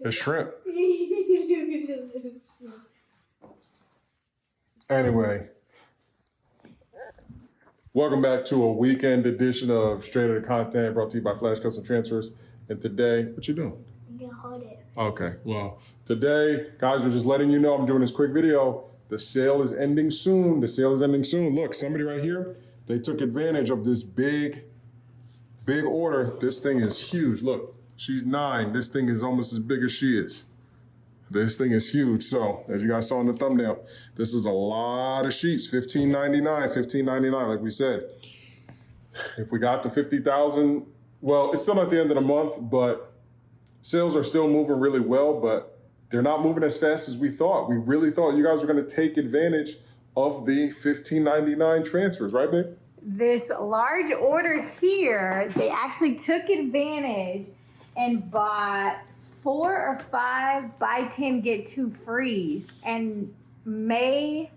The shrimp. Anyway, welcome back to a weekend edition of Straight Outta Content brought to you by Flash Custom Transfers. And today, what you doing? I'm gonna hold it. Okay, well, today, guys, we're just letting you know I'm doing this quick video. The sale is ending soon. The sale is ending soon. Look, somebody right here, they took advantage of this big order. This thing is huge. Look, she's 9. This thing is almost as big as she is. This thing is huge. So, as you guys saw in the thumbnail, this is a lot of sheets. $15.99, like we said. If we got to 50,000, well, it's still not the end of the month, but sales are still moving really well, but they're not moving as fast as we thought. We really thought you guys were going to take advantage of the $15.99 transfers, right, babe? This large order here, they actually took advantage and bought 4 or 5 buy 10 get 2 frees. And May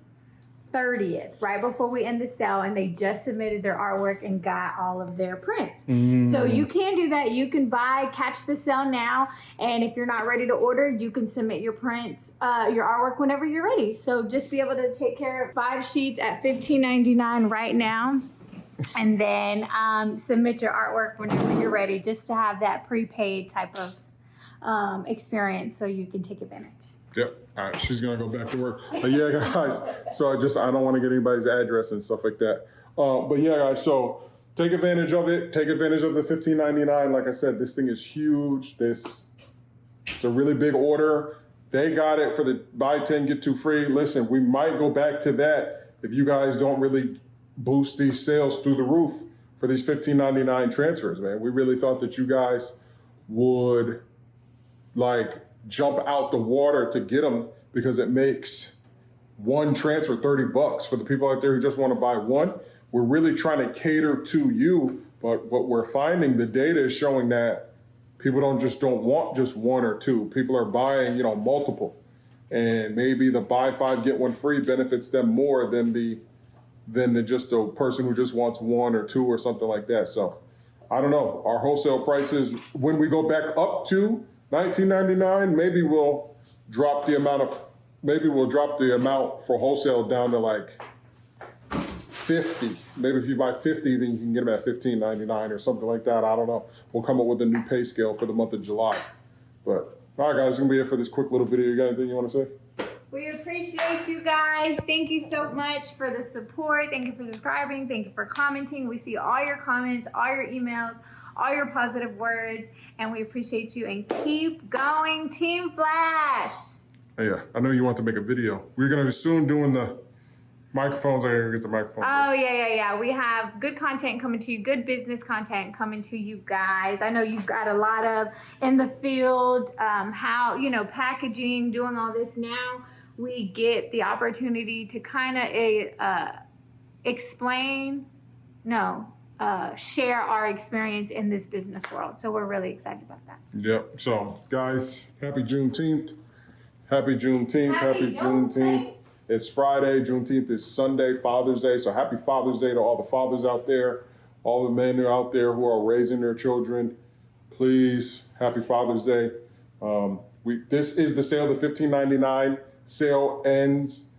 30th, right before we end the sale, and they just submitted their artwork and got all of their prints. So you can do that. You can catch the sale now, and if you're not ready to order, you can submit your prints, your artwork whenever you're ready. So just be able to take care of 5 sheets at $15.99 right now, and then submit your artwork whenever you're ready, just to have that prepaid type of experience so you can take advantage. Yep. All right, she's gonna go back to work. But yeah, guys. So I don't want to get anybody's address and stuff like that. But yeah, guys. So take advantage of it. Take advantage of the $15.99. Like I said, this thing is huge. It's a really big order. They got it for the buy 10 get 2 free. Listen, we might go back to that if you guys don't really boost these sales through the roof for these $15.99 transfers, man. We really thought that you guys would jump out the water to get them, because it makes one transfer $30 for the people out there who just want to buy one. We're really trying to cater to you, but what we're finding, the data is showing that people don't want just 1 or 2. People are buying, multiple, and maybe the buy 5 get 1 free benefits them more than the person who just wants 1 or 2 or something like that. So I don't know. Our wholesale prices, when we go back up to $19.99, maybe we'll drop the amount for wholesale down to 50. Maybe if you buy 50, then you can get them at $15.99 or something like that. I don't know. We'll come up with a new pay scale for the month of July. But all right, guys, it's gonna be it for this quick little video. You got anything you want to say? We appreciate you guys. Thank you so much for the support. Thank you for subscribing. Thank you for commenting. We see all your comments, all your emails, all your positive words, and we appreciate you. And keep going, Team Flash. Yeah, I know you want to make a video. We're gonna be soon doing the microphones. I gotta get the microphones. Oh, yeah. We have good content coming to you, good business content coming to you guys. I know you've got a lot of in the field, packaging, doing all this. Now we get the opportunity to kind of share our experience in this business world. So we're really excited about that. Yep. So, guys, happy Juneteenth. Happy Juneteenth. Happy Juneteenth. It's Friday. Juneteenth is Sunday, Father's Day. So happy Father's Day to all the fathers out there, all the men who are out there who are raising their children. Please, happy Father's Day. This is the sale. The $15.99 sale ends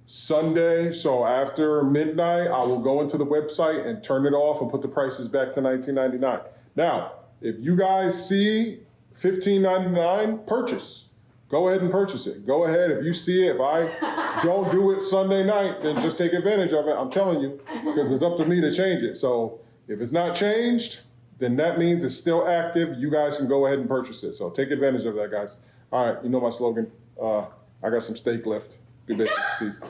Sunday. So after midnight, I will go into the website and turn it off and put the prices back to $19.99. Now, if you guys see $15.99, purchase. Go ahead and purchase it. Go ahead. If you see it, if I don't do it Sunday night, then just take advantage of it. I'm telling you, because it's up to me to change it. So if it's not changed, then that means it's still active. You guys can go ahead and purchase it. So take advantage of that, guys. All right, you know my slogan. I got some steak left. Good day. Peace.